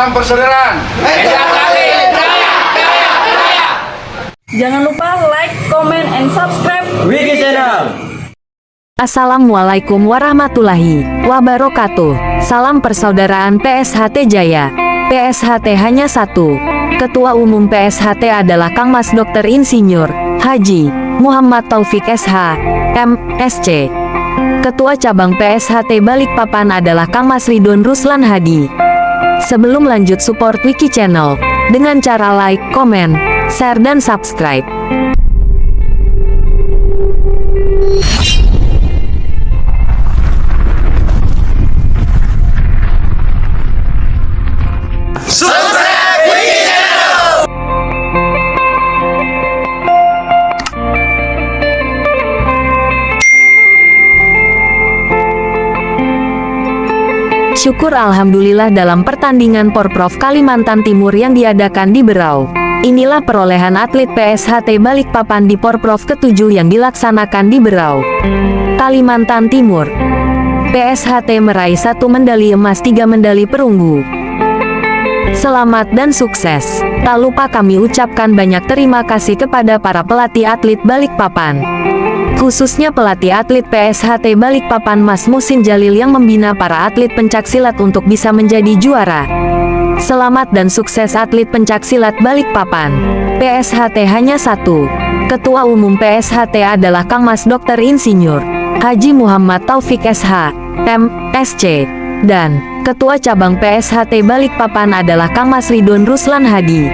Salam persaudaraan. Jangan lupa like, comment, and subscribe Wiki Channel. Assalamualaikum warahmatullahi wabarakatuh. Salam persaudaraan PSHT Jaya. PSHT hanya satu. Ketua Umum PSHT adalah Kang Mas Dr. Insinyur Haji Muhammad Taufik SH, MSc. Ketua Cabang PSHT Balikpapan adalah Kang Mas Ridwan Ruslan Hadi. Sebelum lanjut, support Wiki Channel dengan cara like, comment, share, dan subscribe. Syukur alhamdulillah dalam pertandingan Porprov Kalimantan Timur yang diadakan di Berau. Inilah perolehan atlet PSHT Balikpapan di Porprov ke-7 yang dilaksanakan di Berau, Kalimantan Timur. PSHT meraih 1 medali emas, 3 medali perunggu. Selamat dan sukses. Tak lupa kami ucapkan banyak terima kasih kepada para pelatih atlet Balikpapan, khususnya pelatih atlet PSHT Balikpapan Mas Musin Jalil yang membina para atlet pencaksilat untuk bisa menjadi juara. Selamat dan sukses atlet pencaksilat Balikpapan. PSHT hanya satu. Ketua Umum PSHT adalah Kang Mas Dr. Insinyur Haji Muhammad Taufik SH, MSc. Dan Ketua Cabang PSHT Balikpapan adalah Kang Mas Ridwan Ruslan Hadi.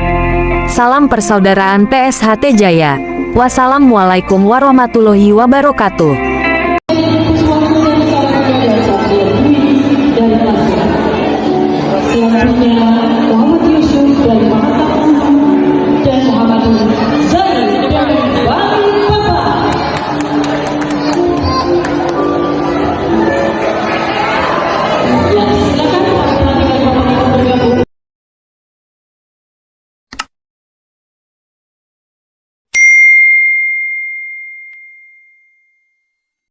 Salam persaudaraan PSHT Jaya. Wassalamualaikum warahmatullahi wabarakatuh. selanjutnya.